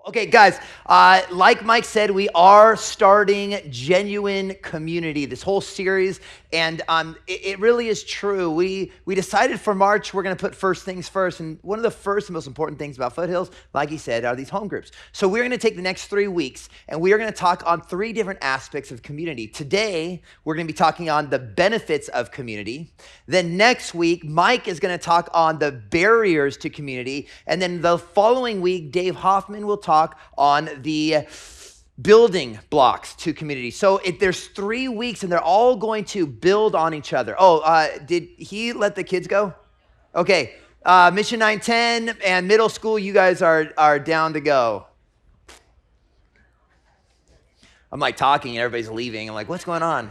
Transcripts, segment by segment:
Okay, guys, like Mike said, we are starting Genuine Community, this whole series, and it really is true. We decided for March, we're going to put first things first, and one of the first and most important things about Foothills, like he said, are these home groups. So we're going to take the next 3 weeks, and we are going to talk on 3 different aspects of community. Today, we're going to be talking on the benefits of community. Then next week, Mike is going to talk on the barriers to community, and then the following week, Dave Hoffman will talk on the building blocks to community. So there's 3 weeks and they're all going to build on each other. Did he let the kids go? Okay, Mission 910 and middle school, you guys are down to go. I'm like talking and everybody's leaving. I'm like, what's going on?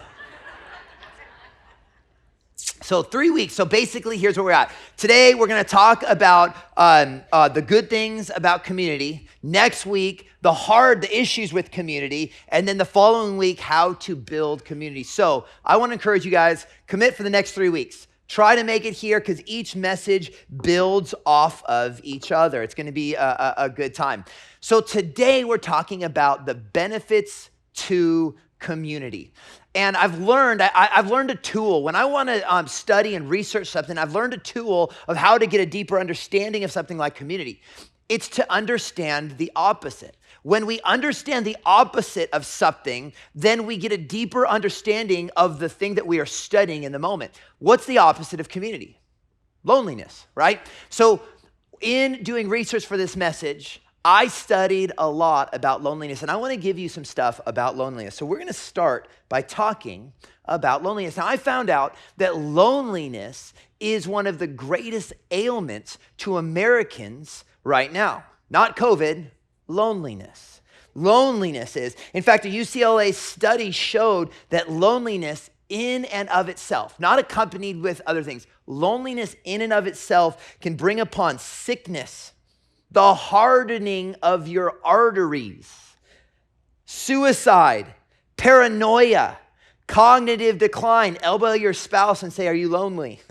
So 3 weeks. So basically, here's where we're at. Today, we're going to talk about the good things about community. Next week, the issues with community. And then the following week, how to build community. So I want to encourage you guys, commit for the next 3 weeks. Try to make it here because each message builds off of each other. It's going to be a good time. So today, we're talking about the benefits to community. And I've learned a tool. When I want to study and research something, I've learned a tool of how to get a deeper understanding of something like community. It's to understand the opposite. When we understand the opposite of something, then we get a deeper understanding of the thing that we are studying in the moment. What's the opposite of community? Loneliness, right? So in doing research for this message, I studied a lot about loneliness, and I want to give you some stuff about loneliness. So we're going to start by talking about loneliness. Now, I found out that loneliness is one of the greatest ailments to Americans right now. Not COVID, loneliness. Loneliness is. In fact, a UCLA study showed that loneliness in and of itself, not accompanied with other things, loneliness in and of itself can bring upon sickness, the hardening of your arteries, suicide, paranoia, cognitive decline. Elbow your spouse and say, "Are you lonely?"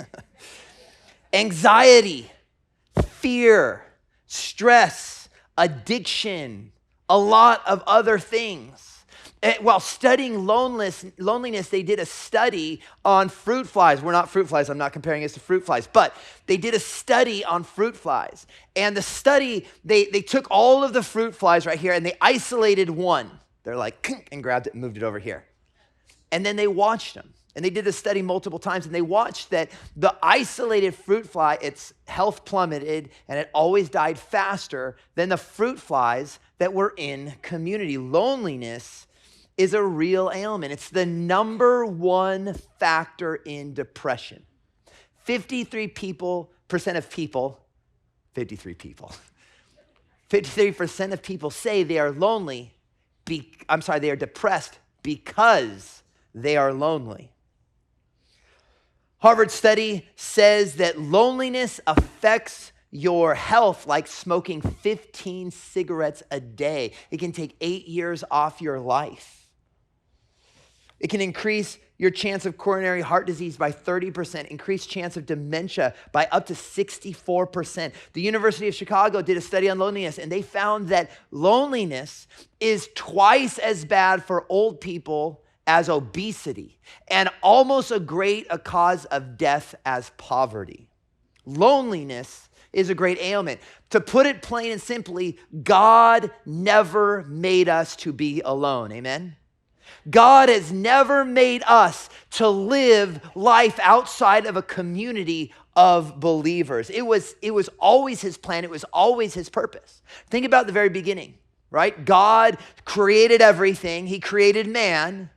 Anxiety, fear, stress, addiction, a lot of other things. While studying loneliness, they did a study on fruit flies. We're not fruit flies. I'm not comparing us to fruit flies, but they did a study on fruit flies. And the study, they took all of the fruit flies right here and they isolated one. They're like, and grabbed it and moved it over here. And then they watched them. And they did the study multiple times and they watched that the isolated fruit fly, its health plummeted and it always died faster than the fruit flies that were in community. Loneliness is a real ailment. It's the number one factor in depression. 53% of people say they are lonely. They are depressed because they are lonely. Harvard study says that loneliness affects your health like smoking 15 cigarettes a day. It can take 8 years off your life. It can increase your chance of coronary heart disease by 30%, increase chance of dementia by up to 64%. The University of Chicago did a study on loneliness, and they found that loneliness is twice as bad for old people as obesity, and almost as great a cause of death as poverty. Loneliness is a great ailment. To put it plain and simply, God never made us to be alone. Amen? God has never made us to live life outside of a community of believers. It was always his plan. It was always his purpose. Think about the very beginning, right? God created everything. He created man.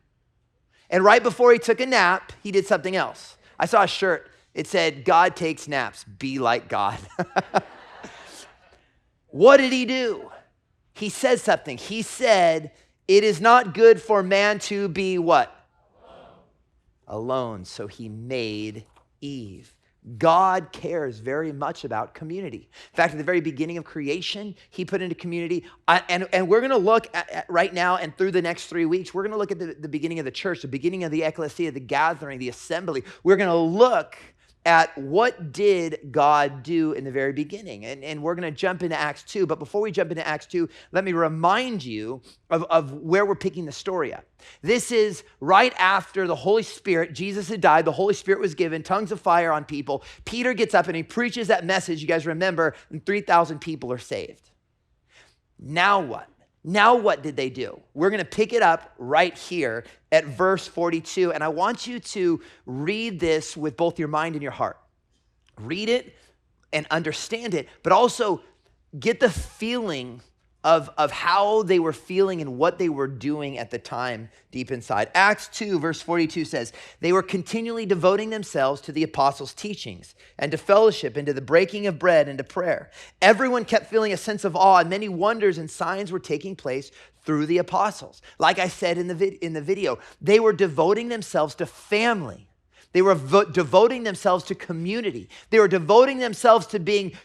And right before he took a nap, he did something else. I saw a shirt. It said, "God takes naps. Be like God." What did he do? He said something. He said, "It is not good for man to be" what? Alone. So he made Eve. God cares very much about community. In fact, at the very beginning of creation, he put into community. And we're going to look at right now and through the next 3 weeks, we're going to look at the beginning of the church, the beginning of the ecclesia, the gathering, the assembly. We're going to look at what did God do in the very beginning. And we're going to jump into Acts 2. But before we jump into Acts 2, let me remind you of where we're picking the story up. This is right after the Holy Spirit, Jesus had died, the Holy Spirit was given, tongues of fire on people. Peter gets up and he preaches that message, you guys remember, and 3,000 people are saved. Now what? Now what did they do? We're going to pick it up right here at verse 42, and I want you to read this with both your mind and your heart. Read it and understand it, but also get the feeling of how they were feeling and what they were doing at the time deep inside. Acts 2, verse 42 says, they were continually devoting themselves to the apostles' teachings and to fellowship and to the breaking of bread and to prayer. Everyone kept feeling a sense of awe, and many wonders and signs were taking place through the apostles. Like I said in the video, they were devoting themselves to family. They were devoting themselves to community. They were devoting themselves to being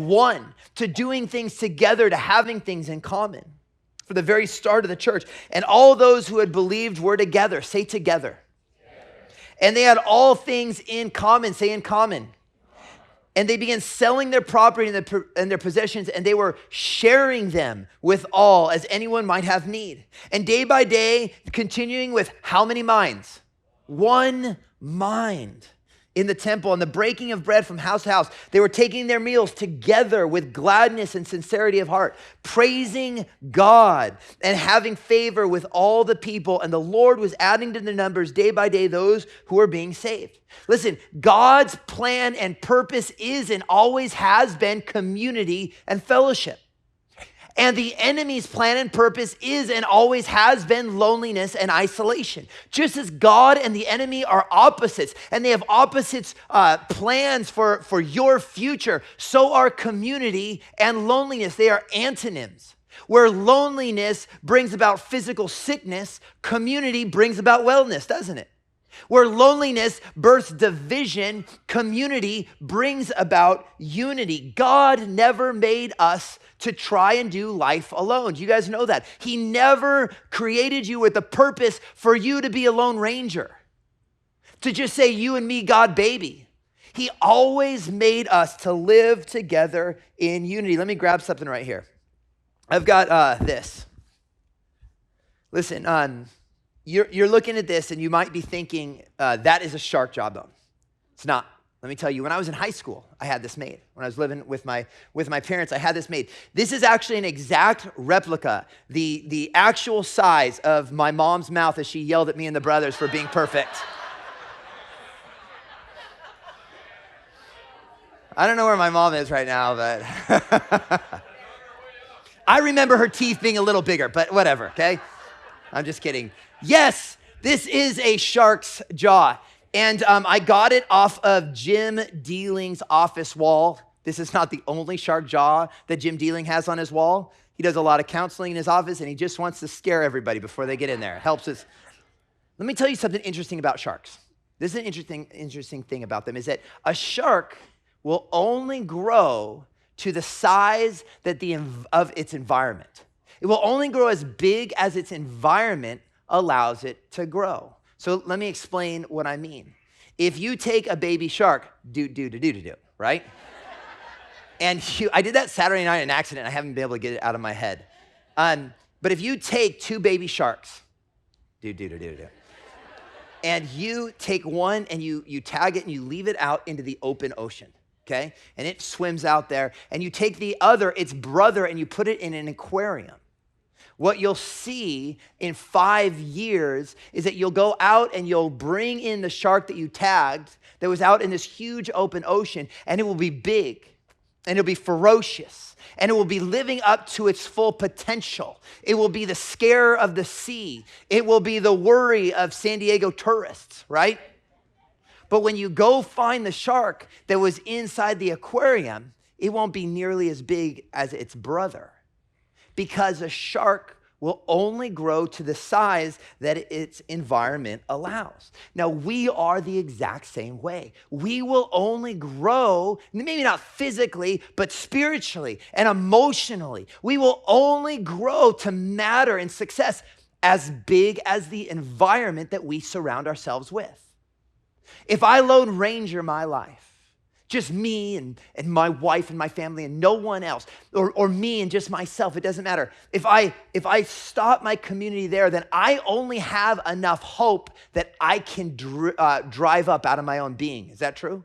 one, to doing things together, to having things in common. For the very start of the church. And all those who had believed were together. Say together. And they had all things in common. Say in common. And they began selling their property and their possessions, and they were sharing them with all as anyone might have need. And day by day, continuing with how many minds? One mind in the temple, and the breaking of bread from house to house. They were taking their meals together with gladness and sincerity of heart, praising God and having favor with all the people. And the Lord was adding to their numbers day by day those who were being saved. Listen, God's plan and purpose is and always has been community and fellowship. And the enemy's plan and purpose is and always has been loneliness and isolation. Just as God and the enemy are opposites, and they have opposites plans for your future, so are community and loneliness. They are antonyms. Where loneliness brings about physical sickness, community brings about wellness, doesn't it? Where loneliness births division, community brings about unity. God never made us to try and do life alone. You guys know that. He never created you with the purpose for you to be a lone ranger, to just say you and me, God, baby. He always made us to live together in unity. Let me grab something right here. I've got this. Listen, you're looking at this and you might be thinking, that is a shark jawbone. It's not. Let me tell you, when I was in high school, I had this made. When I was living with my parents, I had this made. This is actually an exact replica, the actual size of my mom's mouth as she yelled at me and the brothers for being perfect. I don't know where my mom is right now, but I remember her teeth being a little bigger, but whatever, okay? I'm just kidding. Yes, this is a shark's jaw. And I got it off of Jim Dealing's office wall. This is not the only shark jaw that Jim Dealing has on his wall. He does a lot of counseling in his office, and he just wants to scare everybody before they get in there. It helps us. Let me tell you something interesting about sharks. This is an interesting thing about them, is that a shark will only grow to the size of its environment. It will only grow as big as its environment allows it to grow. So let me explain what I mean. If you take a baby shark, right? And I did that Saturday night in an accident. I haven't been able to get it out of my head. But if you take two baby sharks, and you take one and you tag it and you leave it out into the open ocean, okay? And it swims out there. And you take the other, its brother, and you put it in an aquarium. What you'll see in 5 years is that you'll go out and you'll bring in the shark that you tagged that was out in this huge open ocean, and it will be big, and it'll be ferocious, and it will be living up to its full potential. It will be the scare of the sea. It will be the worry of San Diego tourists, right? But when you go find the shark that was inside the aquarium, it won't be nearly as big as its brother, because a shark will only grow to the size that its environment allows. Now, we are the exact same way. We will only grow, maybe not physically, but spiritually and emotionally. We will only grow to matter and success as big as the environment that we surround ourselves with. If I Lone Ranger my life, just me and my wife and my family and no one else, or me and just myself, it doesn't matter. If I stop my community there, then I only have enough hope that I can drive up out of my own being. Is that true?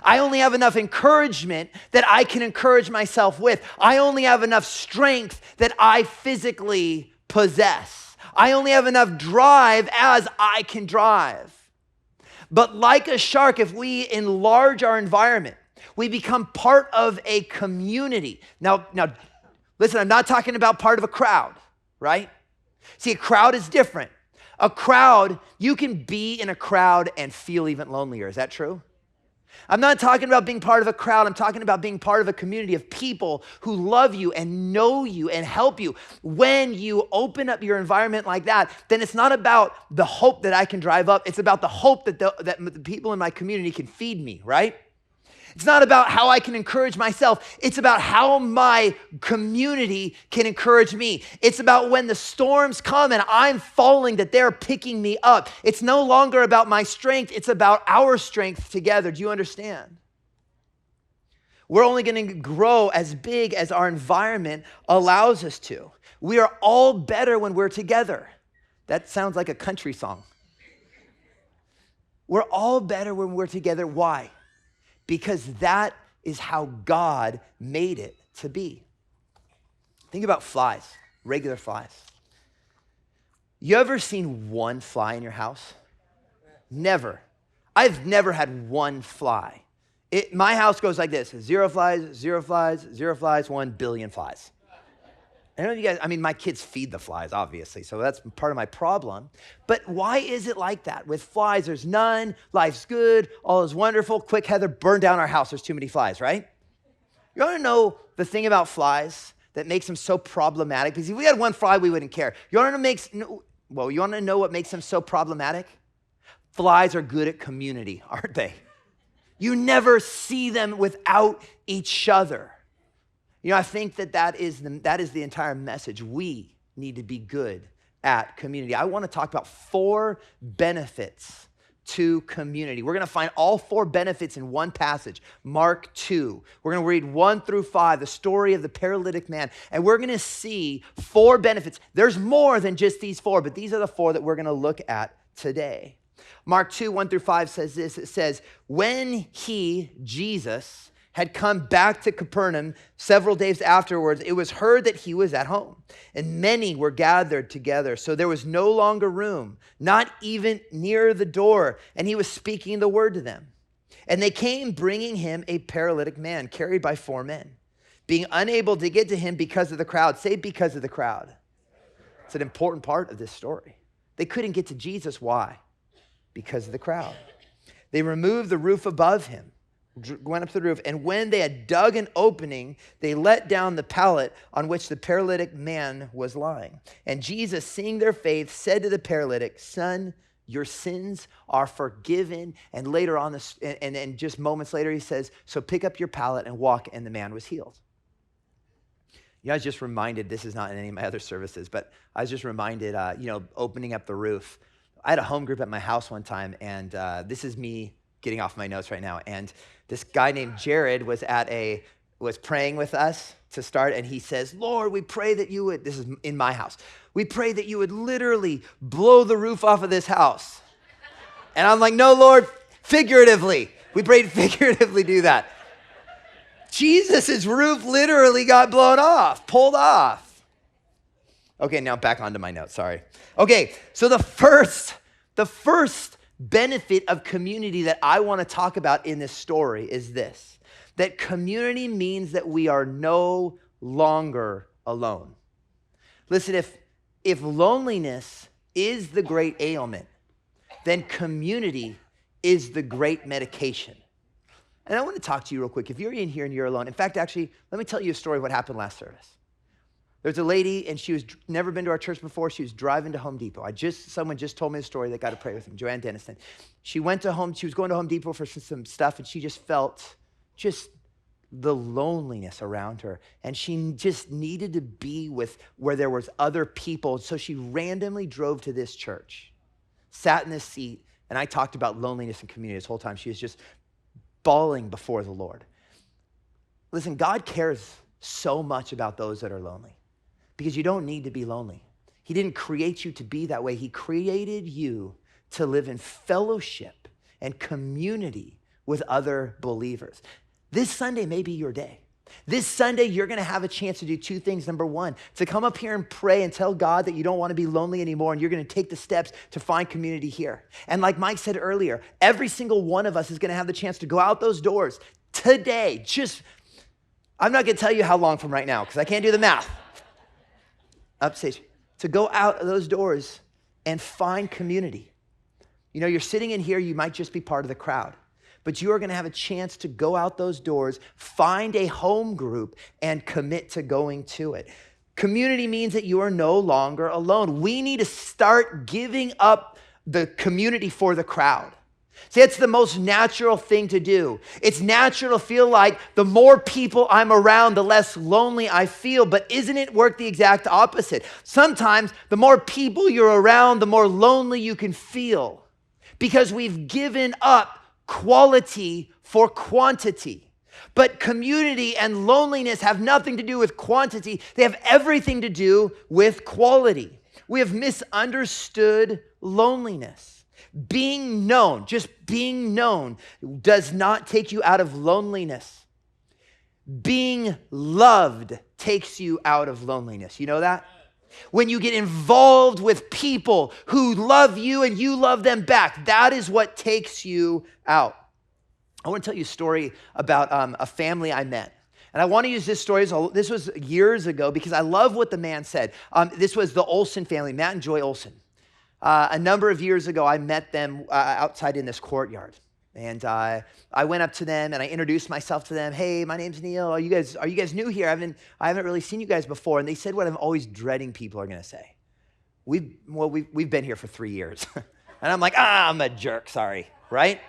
I only have enough encouragement that I can encourage myself with. I only have enough strength that I physically possess. I only have enough drive as I can drive. But like a shark, if we enlarge our environment, we become part of a community. Now, listen, I'm not talking about part of a crowd, right? See, a crowd is different. A crowd, you can be in a crowd and feel even lonelier. Is that true? I'm not talking about being part of a crowd. I'm talking about being part of a community of people who love you and know you and help you. When you open up your environment like that, then it's not about the hope that I can drive up. It's about the hope that the people in my community can feed me, right? It's not about how I can encourage myself. It's about how my community can encourage me. It's about when the storms come and I'm falling, that they're picking me up. It's no longer about my strength. It's about our strength together. Do you understand? We're only going to grow as big as our environment allows us to. We are all better when we're together. That sounds like a country song. We're all better when we're together. Why? Because that is how God made it to be. Think about flies, regular flies. You ever seen one fly in your house? Never. I've never had one fly. My house goes like this: 0 flies, 0 flies, 0 flies, 1 billion flies. I don't know if you guys, my kids feed the flies, obviously, so that's part of my problem. But why is it like that? With flies, there's none, life's good, all is wonderful. Quick, Heather, burn down our house. There's too many flies, right? You want to know the thing about flies that makes them so problematic? Because if we had one fly, we wouldn't care. You want to know what makes them so problematic? Flies are good at community, aren't they? You never see them without each other. I think that is the entire message. We need to be good at community. I want to talk about 4 benefits to community. We're going to find all 4 benefits in one passage, Mark 2. We're going to read 1 through 5, the story of the paralytic man, and we're going to see 4 benefits. There's more than just these 4, but these are the 4 that we're going to look at today. Mark 2, 1 through 5 says this. It says, when he, Jesus, had come back to Capernaum several days afterwards, it was heard that he was at home, and many were gathered together. So there was no longer room, not even near the door, and he was speaking the word to them. And they came bringing him a paralytic man carried by 4 men, being unable to get to him because of the crowd. Say, because of the crowd. It's an important part of this story. They couldn't get to Jesus. Why? Because of the crowd. They removed the roof above him, went up to the roof, and when they had dug an opening, they let down the pallet on which the paralytic man was lying. And Jesus, seeing their faith, said to the paralytic, son, your sins are forgiven. And later on, and just moments later, he says, so pick up your pallet and walk, and the man was healed. I was just reminded, this is not in any of my other services, but I was just reminded, opening up the roof. I had a home group at my house one time, and this is me getting off my notes right now. And this guy named Jared was praying with us to start, and he says, Lord, we pray that you would, this is in my house, we pray that you would literally blow the roof off of this house. And I'm like, no, Lord, figuratively. We prayed figuratively do that. Jesus' roof literally got blown off, pulled off. Okay, now back onto my notes, sorry. Okay, so the first benefit of community that I want to talk about in this story is this, that community means that we are no longer alone. Listen, if loneliness is the great ailment, then community is the great medication. And I want to talk to you real quick. If you're in here and you're alone, in fact, actually, let me tell you a story of what happened last service. There's a lady, and she was never been to our church before. She was driving to Home Depot. Someone just told me a story. They got to pray with him, Joanne Denniston. She was going to Home Depot for some stuff, and she just felt the loneliness around her. And she just needed to be with where there was other people. So she randomly drove to this church, sat in this seat, And I talked about loneliness and community this whole time. She was just bawling before the Lord. Listen, God cares so much about those that are lonely because you don't need to be lonely. He didn't create you to be that way. He created you to live in fellowship and community with other believers. This Sunday may be your day. This Sunday, you're gonna have a chance to do two things. Number one, to come up here and pray and tell God that you don't wanna be lonely anymore, and you're gonna take the steps to find community here. And like Mike said earlier, every single one of us is gonna have the chance to go out those doors today. I'm not gonna tell you how long from right now, because I can't do the math. Upstage. To go out of those doors and find community. You know, you're sitting in here, you might just be part of the crowd, but you are gonna have a chance to go out those doors, find a home group, and commit to going to it. Community means that you are no longer alone. We need to start giving up the community for the crowd. See, it's the most natural thing to do. It's natural to feel like the more people I'm around, the less lonely I feel. But isn't it work the exact opposite? Sometimes the more people you're around, the more lonely you can feel because we've given up quality for quantity. But community and loneliness have nothing to do with quantity. They have everything to do with quality. We have misunderstood loneliness. Being known, just being known, does not take you out of loneliness. Being loved takes you out of loneliness. You know that? When you get involved with people who love you and you love them back, that is what takes you out. I want to tell you a story about a family I met. And I want to use this story, this was years ago, because I love what the man said. This was the Olsen family, Matt and Joy Olsen. A number of years ago, I met them outside in this courtyard. And I went up to them and I introduced myself to them. Hey, my name's Neil. Are you guys new here? I haven't really seen you guys before. And they said what I'm always dreading people are going to say. We've been here for 3 years. And I'm like, I'm a jerk, sorry, right?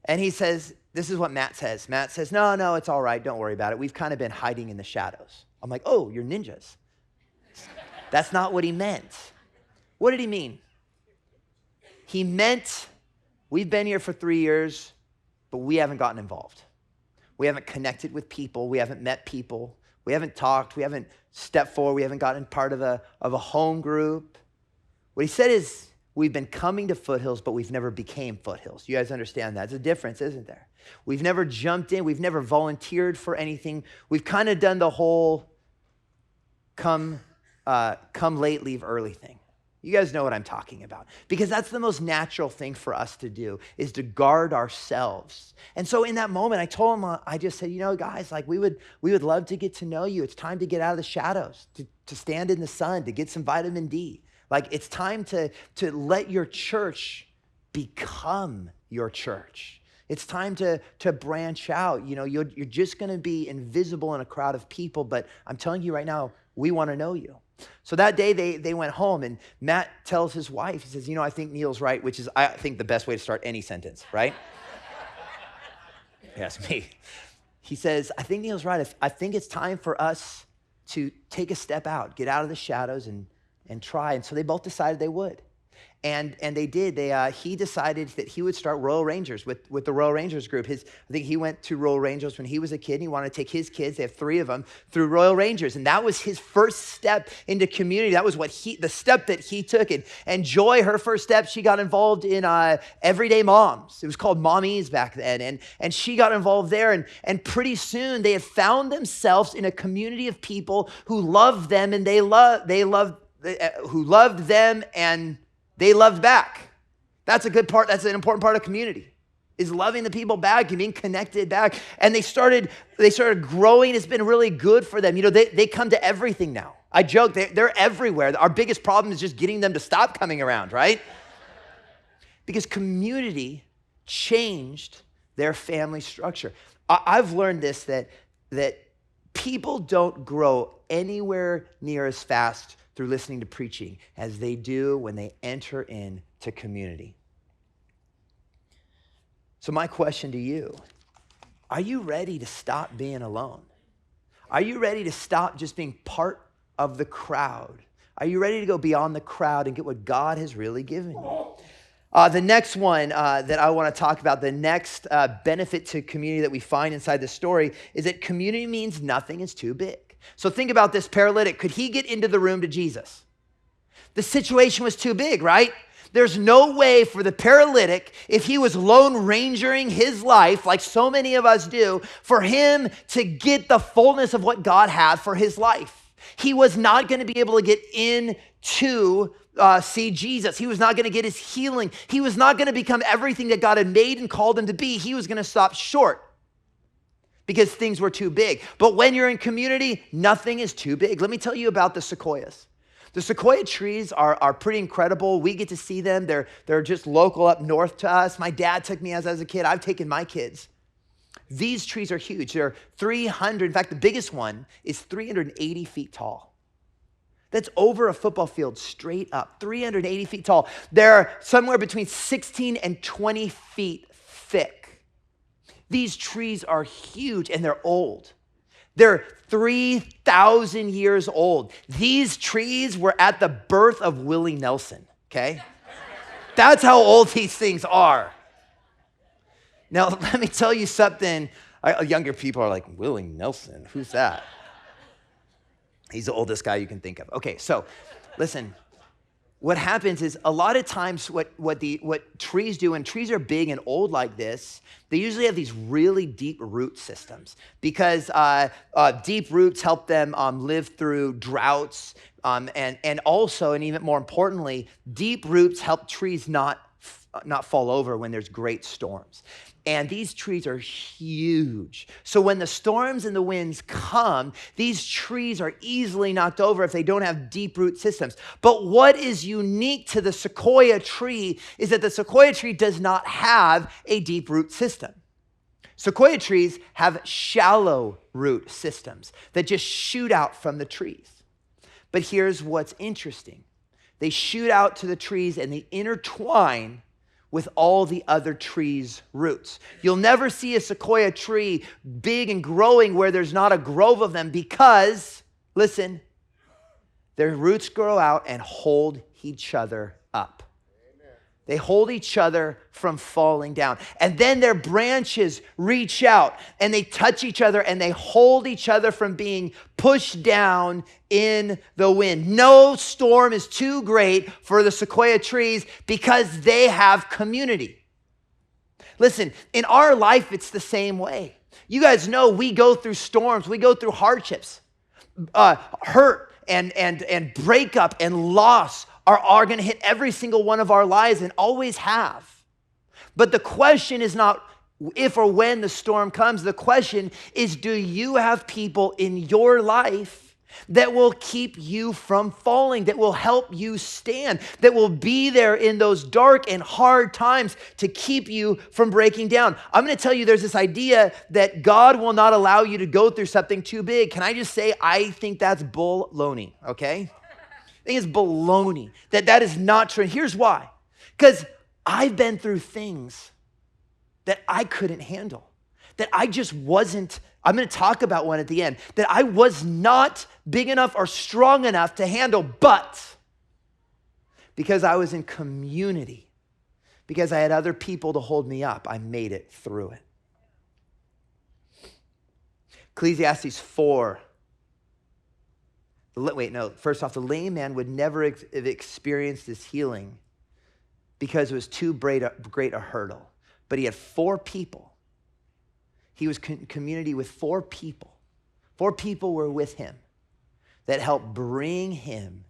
And he says, this is what Matt says. Matt says, no, it's all right. Don't worry about it. We've kind of been hiding in the shadows. I'm like, oh, you're ninjas. That's not what he meant. What did he mean? He meant we've been here for 3 years, but we haven't gotten involved. We haven't connected with people. We haven't met people. We haven't talked. We haven't stepped forward. We haven't gotten part of a home group. What he said is we've been coming to Foothills, but we've never became Foothills. You guys understand that? It's a difference, isn't there? We've never jumped in. We've never volunteered for anything. We've kind of done the whole come late, leave early thing. You guys know what I'm talking about, because that's the most natural thing for us to do, is to guard ourselves. And so in that moment, I told him, I just said, guys, like we would love to get to know you. It's time to get out of the shadows, to stand in the sun, to get some vitamin D. Like it's time to let your church become your church. It's time to branch out. You're just going to be invisible in a crowd of people, but I'm telling you right now, we want to know you. So that day they went home, and Matt tells his wife, he says, I think Neil's right, which is, I think, the best way to start any sentence, right? Yes, me. He says, I think Neil's right. I think it's time for us to take a step out, get out of the shadows and try. And so they both decided they would. And they did. He decided that he would start Royal Rangers with the Royal Rangers group. I think he went to Royal Rangers when he was a kid. And he wanted to take his kids, they have 3 of them, through Royal Rangers. And that was his first step into community. That was the step that he took. And Joy, her first step, she got involved in Everyday Moms. It was called Mommies back then. And she got involved there. And pretty soon they had found themselves in a community of people who loved them, and who loved them, and they loved back. That's a good part. That's an important part of community, is loving the people back and being connected back. And they started growing. It's been really good for them. They come to everything now. I joke, they're everywhere. Our biggest problem is just getting them to stop coming around, right? Because community changed their family structure. I've learned this, that people don't grow anywhere near as fast through listening to preaching as they do when they enter into community. So my question to you, are you ready to stop being alone? Are you ready to stop just being part of the crowd? Are you ready to go beyond the crowd and get what God has really given you? The next one that I want to talk about, the next benefit to community that we find inside the story is that community means nothing is too big. So think about this paralytic. Could he get into the room to Jesus? The situation was too big, right? There's no way for the paralytic, if he was lone rangering his life like so many of us do, for him to get the fullness of what God had for his life. He was not going to be able to get into see Jesus. He was not going to get his healing. He was not going to become everything that God had made and called him to be. He was going to stop short because things were too big. But when you're in community, nothing is too big. Let me tell you about the sequoias. The sequoia trees are pretty incredible. We get to see them. They're just local up north to us. My dad took me as a kid. I've taken my kids. These trees are huge. They're 300. In fact, the biggest one is 380 feet tall. That's over a football field straight up, 380 feet tall. They're somewhere between 16 and 20 feet thick. These trees are huge and they're old. They're 3,000 years old. These trees were at the birth of Willie Nelson, okay? That's how old these things are. Now, let me tell you something. Younger people are like, Willie Nelson, who's that? He's the oldest guy you can think of. Okay, so listen. What happens is a lot of times what trees do, and trees are big and old like this, they usually have these really deep root systems because deep roots help them live through droughts and also, and even more importantly, deep roots help trees not fall over when there's great storms. And these trees are huge. So when the storms and the winds come, these trees are easily knocked over if they don't have deep root systems. But what is unique to the sequoia tree is that the sequoia tree does not have a deep root system. Sequoia trees have shallow root systems that just shoot out from the trees. But here's what's interesting. They shoot out to the trees and they intertwine with all the other trees' roots. You'll never see a sequoia tree big and growing where there's not a grove of them because, listen, their roots grow out and hold each other up. They hold each other from falling down. And then their branches reach out and they touch each other and they hold each other from being pushed down in the wind. No storm is too great for the sequoia trees because they have community. Listen, in our life, it's the same way. You guys know we go through storms. We go through hardships, hurt and breakup and loss are going to hit every single one of our lives and always have. But the question is not if or when the storm comes. The question is, do you have people in your life that will keep you from falling, that will help you stand, that will be there in those dark and hard times to keep you from breaking down? I'm going to tell you there's this idea that God will not allow you to go through something too big. Can I just say, I think that's baloney, okay? I think it's baloney. That is not true. And here's why. Because I've been through things that I couldn't handle, that I just wasn't. I'm going to talk about one at the end, that I was not big enough or strong enough to handle, but because I was in community, because I had other people to hold me up, I made it through it. Ecclesiastes 4. First off, the lame man would never have experienced this healing because it was too great a hurdle. But he had 4 people. He was in community with 4 people. 4 people were with him that helped bring him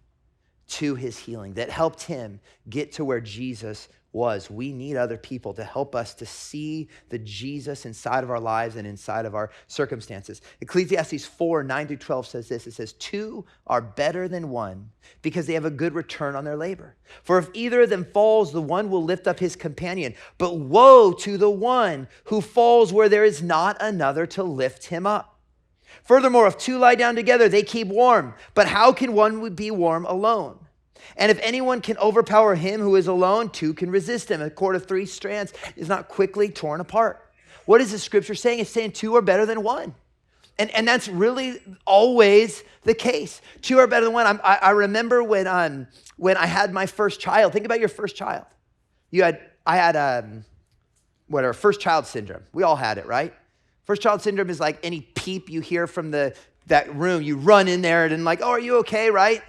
to his healing, that helped him get to where Jesus was. We need other people to help us to see the Jesus inside of our lives and inside of our circumstances. Ecclesiastes 4, 9-12 says this. It says, 2 are better than 1 because they have a good return on their labor. For if either of them falls, the one will lift up his companion. But woe to the one who falls where there is not another to lift him up. Furthermore, if 2 lie down together, they keep warm. But how can one be warm alone? And if anyone can overpower him who is alone, 2 can resist him. A cord of 3 strands is not quickly torn apart. What is the scripture saying? It's saying 2 are better than 1. And that's really always the case. 2 are better than 1. I remember when I had my first child. Think about your first child. I had whatever, first child syndrome. We all had it, right? First child syndrome is like any peep you hear from that room, you run in there and like, oh, are you okay, right?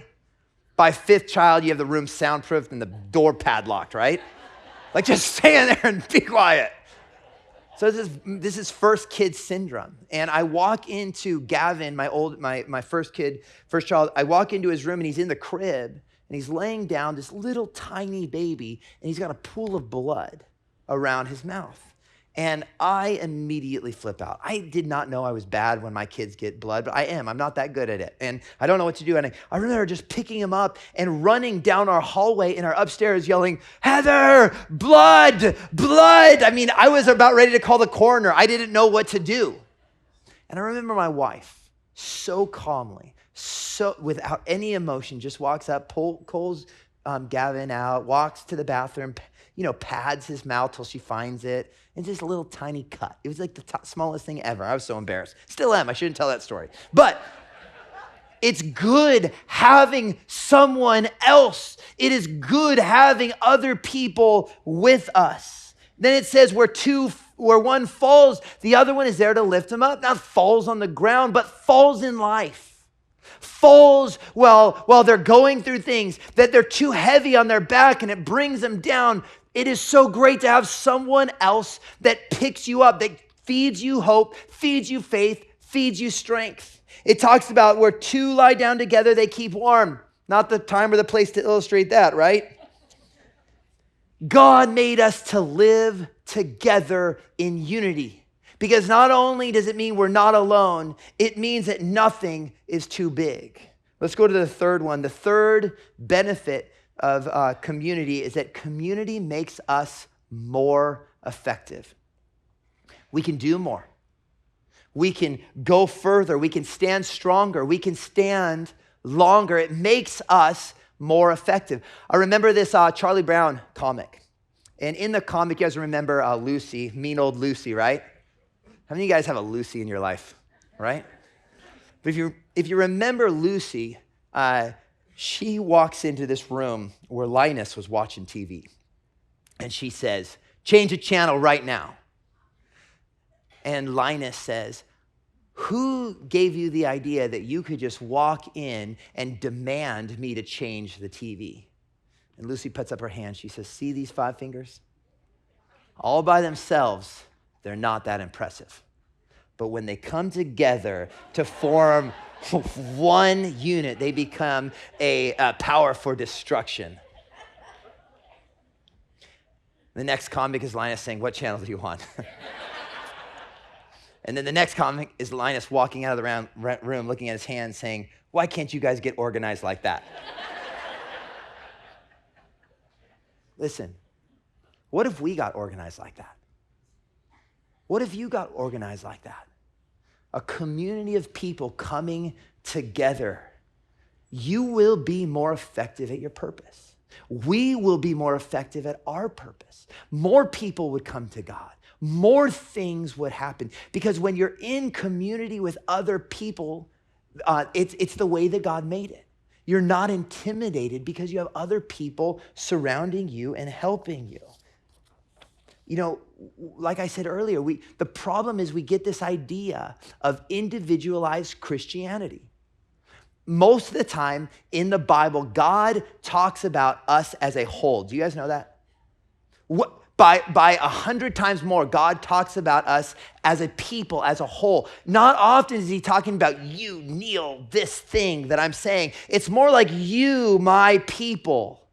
By fifth child, you have the room soundproofed and the door padlocked, right? Like just stay in there and be quiet. So this is first kid syndrome. And I walk into Gavin, my first child, I walk into his room and he's in the crib and he's laying down, this little tiny baby, and he's got a pool of blood around his mouth. And I immediately flip out. I did not know I was bad when my kids get blood, but I am. I'm not that good at it. And I don't know what to do. And I remember just picking him up and running down our hallway in our upstairs yelling, Heather, blood, blood. I mean, I was about ready to call the coroner. I didn't know what to do. And I remember my wife so calmly, so without any emotion, just walks up, pulls Gavin out, walks to the bathroom, pads his mouth till she finds it. And just a little tiny cut. It was like the smallest thing ever. I was so embarrassed. Still am. I shouldn't tell that story. But it's good having someone else. It is good having other people with us. Then it says where one falls, the other one is there to lift him up. Not falls on the ground, but falls in life. Falls while they're going through things that they're too heavy on their back and it brings them down. It is so great to have someone else that picks you up, that feeds you hope, feeds you faith, feeds you strength. It talks about where two lie down together, they keep warm. Not the time or the place to illustrate that, right? God made us to live together in unity. Because not only does it mean we're not alone, it means that nothing is too big. Let's go to the third one. The third benefit of community is that community makes us more effective. We can do more. We can go further. We can stand stronger. We can stand longer. It makes us more effective. I remember this Charlie Brown comic. And in the comic, you guys remember Lucy, mean old Lucy, right? How many of you guys have a Lucy in your life, right? But if you remember Lucy, she walks into this room where Linus was watching TV. And she says, change the channel right now. And Linus says, who gave you the idea that you could just walk in and demand me to change the TV? And Lucy puts up her hand. She says, see these 5 fingers? All by themselves, they're not that impressive. But when they come together to form one unit, they become a power for destruction. The next comic is Linus saying, what channel do you want? And then the next comic is Linus walking out of the room, looking at his hands, saying, why can't you guys get organized like that? Listen, what if we got organized like that? What if you got organized like that? A community of people coming together. You will be more effective at your purpose. We will be more effective at our purpose. More people would come to God. More things would happen. Because when you're in community with other people, it's the way that God made it. You're not intimidated because you have other people surrounding you and helping you. You know, like I said earlier, the problem is we get this idea of individualized Christianity. Most of the time in the Bible, God talks about us as a whole. Do you guys know that? By 100 times more, God talks about us as a people, as a whole. Not often is he talking about you, Neil, this thing that I'm saying. It's more like you, my people.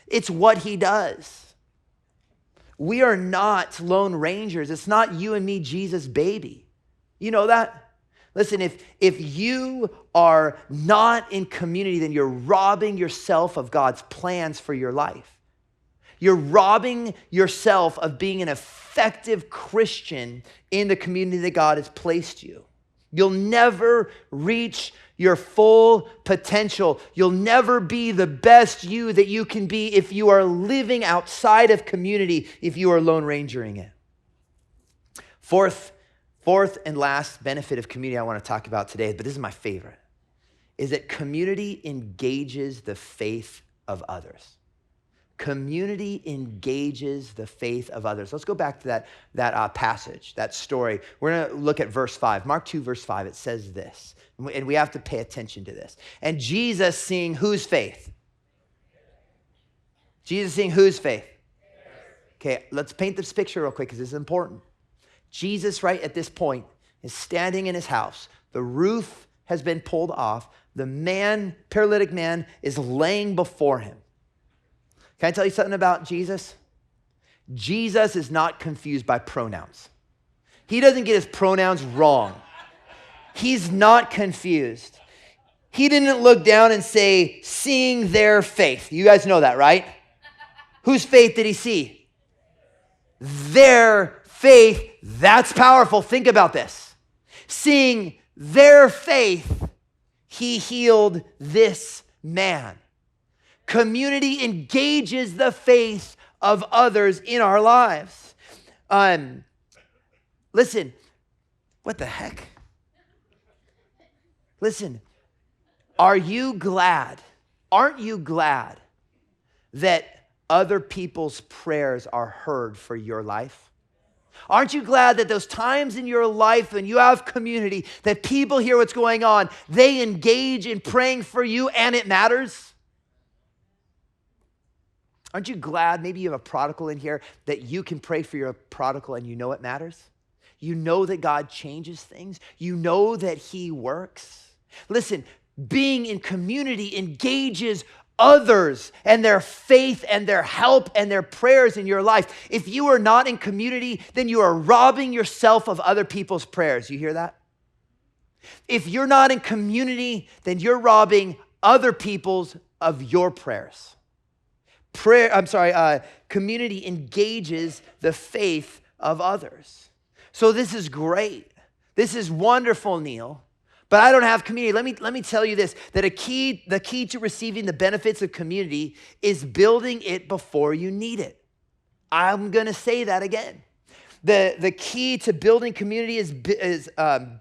It's what he does. We are not lone rangers. It's not you and me, Jesus' baby. You know that? Listen, if you are not in community, then you're robbing yourself of God's plans for your life. You're robbing yourself of being an effective Christian in the community that God has placed you. You'll never reach your full potential. You'll never be the best you that you can be if you are living outside of community, if you are lone rangering it. Fourth and last benefit of community I want to talk about today, but this is my favorite, is that community engages the faith of others. Community engages the faith of others. Let's go back to that passage, that story. We're going to look at verse 5. Mark 2, verse 5, it says this, and we have to pay attention to this. And Jesus seeing whose faith? Jesus seeing whose faith? Okay, let's paint this picture real quick because this is important. Jesus, right at this point, is standing in his house. The roof has been pulled off. The paralytic man, is laying before him. Can I tell you something about Jesus? Jesus is not confused by pronouns. He doesn't get his pronouns wrong. He's not confused. He didn't look down and say, seeing their faith. You guys know that, right? Whose faith did he see? Their faith. That's powerful. Think about this. Seeing their faith, he healed this man. Community engages the faith of others in our lives. Listen, what the heck? Listen, aren't you glad that other people's prayers are heard for your life? Aren't you glad that those times in your life when you have community, that people hear what's going on, they engage in praying for you and it matters? Aren't you glad, maybe you have a prodigal in here, that you can pray for your prodigal and you know it matters? You know that God changes things. You know that he works. Listen, being in community engages others and their faith and their help and their prayers in your life. If you are not in community, then you are robbing yourself of other people's prayers. You hear that? If you're not in community, then you're robbing other people's of your prayers. Community engages the faith of others. So this is great. This is wonderful, Neil. But I don't have community. Let me tell you this, that the key to receiving the benefits of community is building it before you need it. I'm going to say that again. The key to building community is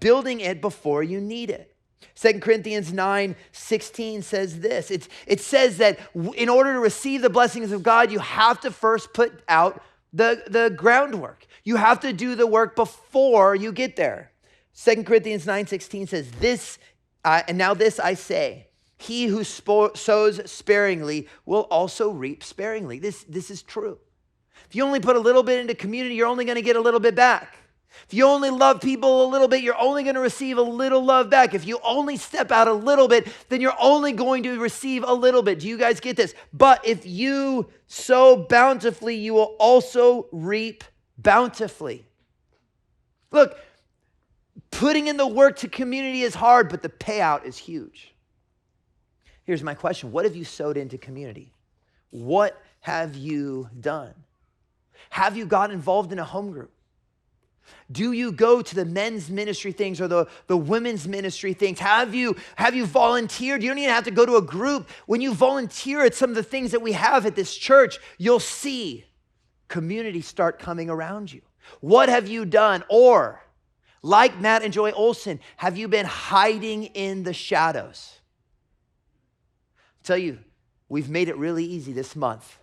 building it before you need it. 2 Corinthians 9:16 says this. It says that in order to receive the blessings of God, you have to first put out the groundwork. You have to do the work before you get there. 2 Corinthians 9:16 says this, and now this I say, he who sows sparingly will also reap sparingly. This is true. If you only put a little bit into community, you're only going to get a little bit back. If you only love people a little bit, you're only going to receive a little love back. If you only step out a little bit, then you're only going to receive a little bit. Do you guys get this? But if you sow bountifully, you will also reap bountifully. Look, putting in the work to community is hard, but the payout is huge. Here's my question. What have you sowed into community? What have you done? Have you got involved in a home group? Do you go to the men's ministry things or the women's ministry things? Have you volunteered? You don't even have to go to a group. When you volunteer at some of the things that we have at this church, you'll see community start coming around you. What have you done? Or, like Matt and Joy Olson, have you been hiding in the shadows? I'll tell you, we've made it really easy this month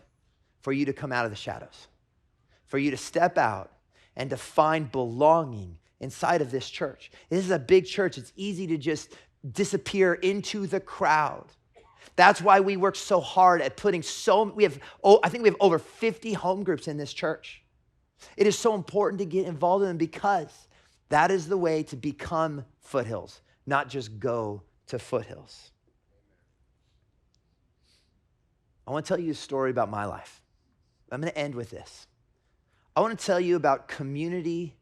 for you to come out of the shadows, for you to step out and to find belonging inside of this church. This is a big church. It's easy to just disappear into the crowd. That's why we work so hard at putting I think we have over 50 home groups in this church. It is so important to get involved in them because that is the way to become Foothills, not just go to Foothills. I want to tell you a story about my life. I'm going to end with this. I want to tell you about community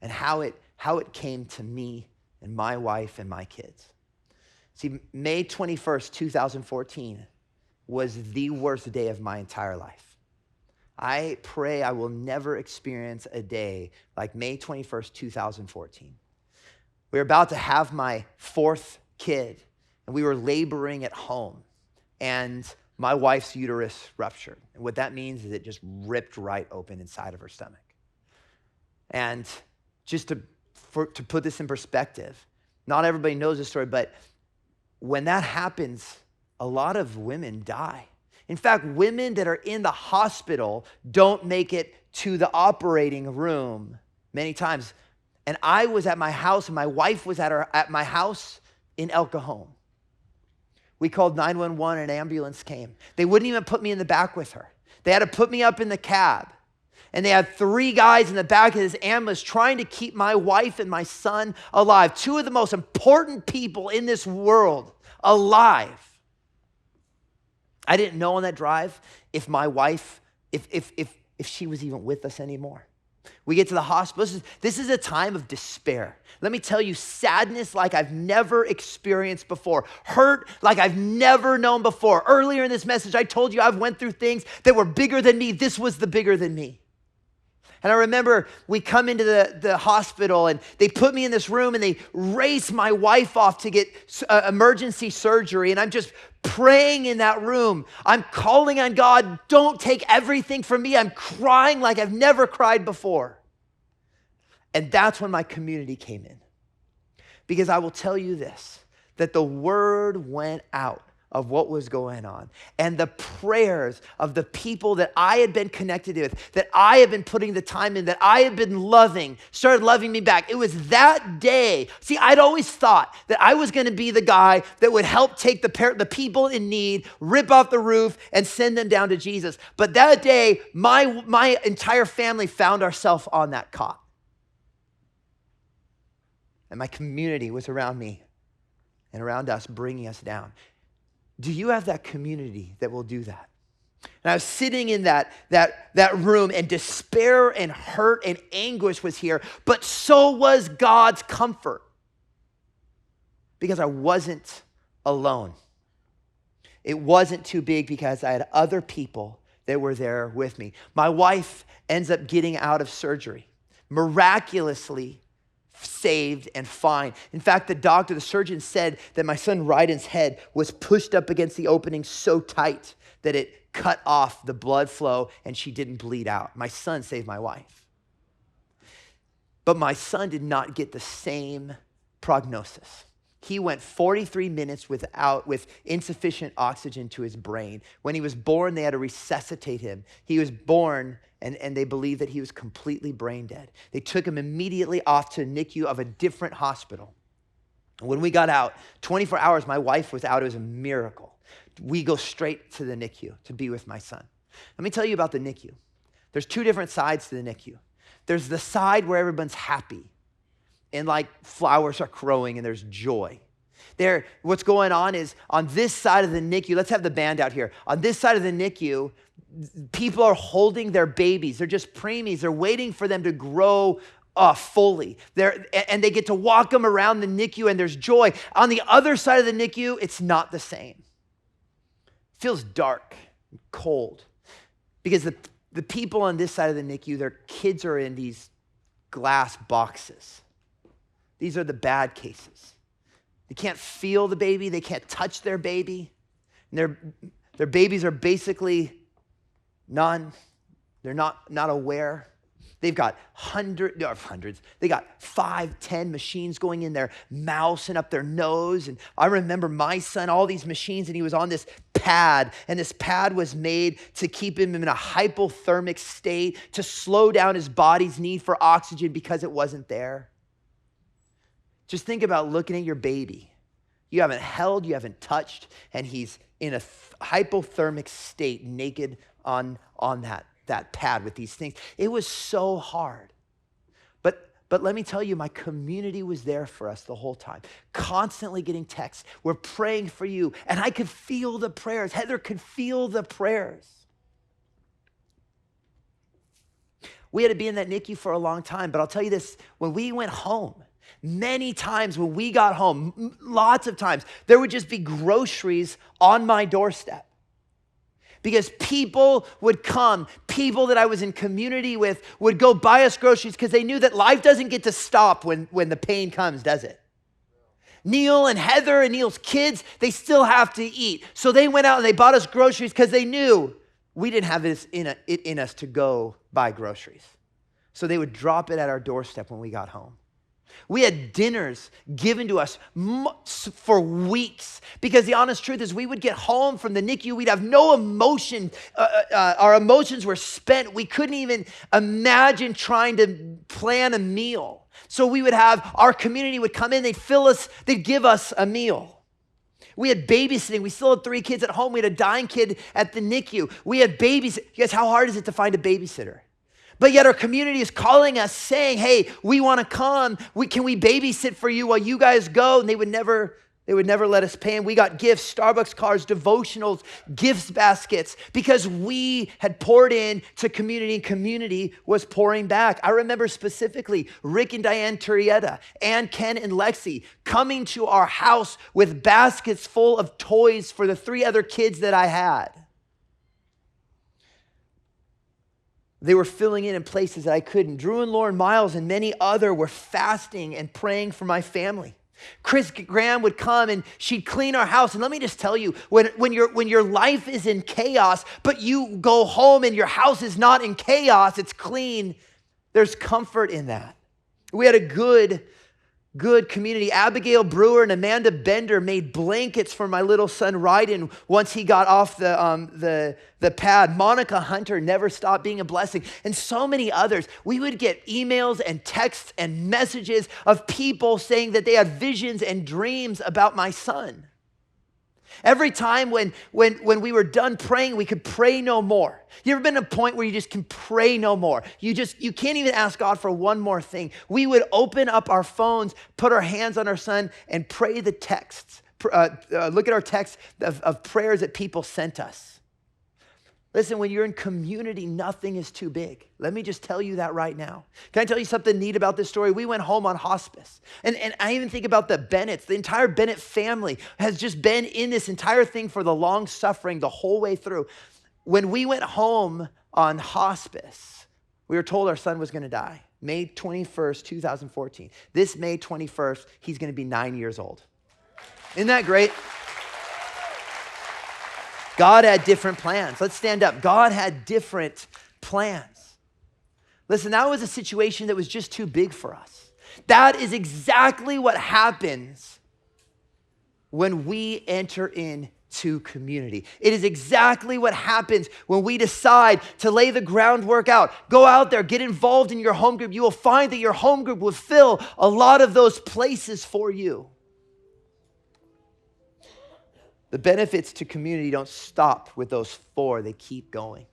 and how it came to me and my wife and my kids. See, May 21st, 2014 was the worst day of my entire life. I pray I will never experience a day like May 21st, 2014. We were about to have my fourth kid, and we were laboring at home, and my wife's uterus ruptured. And what that means is it just ripped right open inside of her stomach. And just to put this in perspective, not everybody knows this story, but when that happens, a lot of women die. In fact, women that are in the hospital don't make it to the operating room many times. And I was at my house, and my wife was at my house in El Cajon. We called 911, and an ambulance came. They wouldn't even put me in the back with her. They had to put me up in the cab. And they had 3 guys in the back of this ambulance trying to keep my wife and my son alive. 2 of the most important people in this world alive. I didn't know on that drive if my wife, if she was even with us anymore. We get to the hospital. This is a time of despair. Let me tell you, sadness like I've never experienced before. Hurt like I've never known before. Earlier in this message, I told you I've went through things that were bigger than me. This was the bigger than me. And I remember we come into the hospital, and they put me in this room, and they race my wife off to get emergency surgery. And I'm just praying in that room. I'm calling on God, don't take everything from me. I'm crying like I've never cried before. And that's when my community came in. Because I will tell you this, that the word went out of what was going on. And the prayers of the people that I had been connected with, that I had been putting the time in, that I had been loving, started loving me back. It was that day. See, I'd always thought that I was going to be the guy that would help take the people in need, rip off the roof, and send them down to Jesus. But that day, my entire family found ourselves on that cot. And my community was around me and around us, bringing us down. Do you have that community that will do that? And I was sitting in that room, and despair and hurt and anguish was here, but so was God's comfort, because I wasn't alone. It wasn't too big because I had other people that were there with me. My wife ends up getting out of surgery, miraculously saved and fine. In fact, the surgeon said that my son Ryden's head was pushed up against the opening so tight that it cut off the blood flow and she didn't bleed out. My son saved my wife. But my son did not get the same prognosis. He went 43 minutes with insufficient oxygen to his brain. When he was born, they had to resuscitate him. He was born, and they believed that he was completely brain dead. They took him immediately off to a NICU of a different hospital. When we got out, 24 hours, my wife was out. It was a miracle. We go straight to the NICU to be with my son. Let me tell you about the NICU. There's 2 different sides to the NICU. There's the side where everyone's happy, and like flowers are growing and there's joy. What's going on is on this side of the NICU, let's have the band out here. On this side of the NICU, people are holding their babies. They're just preemies. They're waiting for them to grow fully. And they get to walk them around the NICU, and there's joy. On the other side of the NICU, it's not the same. It feels dark and cold, because the people on this side of the NICU, their kids are in these glass boxes. These are the bad cases. They can't feel the baby. They can't touch their baby. And their babies are basically they're not aware. They've got hundreds. They got 5, 10 machines going in their mouths and up their nose. And I remember my son, all these machines, and he was on this pad. And this pad was made to keep him in a hypothermic state, to slow down his body's need for oxygen because it wasn't there. Just think about looking at your baby. You haven't held, you haven't touched, and he's in a hypothermic state, naked on that pad with these things. It was so hard. But let me tell you, my community was there for us the whole time, constantly getting texts. We're praying for you. And I could feel the prayers. Heather could feel the prayers. We had to be in that NICU for a long time, but I'll tell you this, when we went home, many times when we got home, lots of times, there would just be groceries on my doorstep. Because people would come, people that I was in community with would go buy us groceries because they knew that life doesn't get to stop when the pain comes, does it? Neil and Heather and Neil's kids, they still have to eat. So they went out and they bought us groceries because they knew we didn't have it in us to go buy groceries. So they would drop it at our doorstep when we got home. We had dinners given to us for weeks because the honest truth is we would get home from the NICU. We'd have no emotion. Our emotions were spent. We couldn't even imagine trying to plan a meal. So we would have, our community would come in, they'd give us a meal. We had babysitting. We still had 3 kids at home. We had a dying kid at the NICU. We had babies. You guys, how hard is it to find a babysitter? But yet our community is calling us saying, hey, we want to come. Can we babysit for you while you guys go? And they would never let us pay. And we got gifts, Starbucks cards, devotionals, gifts baskets, because we had poured in to community and community was pouring back. I remember specifically Rick and Diane Turrieta and Ken and Lexi coming to our house with baskets full of toys for the 3 other kids that I had. They were filling in places that I couldn't. Drew and Lauren Miles and many other were fasting and praying for my family. Chris Graham would come and she'd clean our house. And let me just tell you, when your life is in chaos, but you go home and your house is not in chaos, it's clean, there's comfort in that. We had a good community. Abigail Brewer and Amanda Bender made blankets for my little son Ryden once he got off the pad. Monica Hunter never stopped being a blessing. And so many others. We would get emails and texts and messages of people saying that they had visions and dreams about my son. Every time when we were done praying, we could pray no more. You ever been at a point where you just can pray no more? You can't even ask God for one more thing. We would open up our phones, put our hands on our son, and pray the texts. Look at our texts of prayers that people sent us. Listen, when you're in community, nothing is too big. Let me just tell you that right now. Can I tell you something neat about this story? We went home on hospice. And I even think about the Bennetts. The entire Bennett family has just been in this entire thing for the long suffering the whole way through. When we went home on hospice, we were told our son was going to die. May 21st, 2014. This May 21st, he's going to be 9 years old. Isn't that great? God had different plans. Let's stand up. God had different plans. Listen, that was a situation that was just too big for us. That is exactly what happens when we enter into community. It is exactly what happens when we decide to lay the groundwork out. Go out there, get involved in your home group. You will find that your home group will fill a lot of those places for you. The benefits to community don't stop with those 4. They keep going.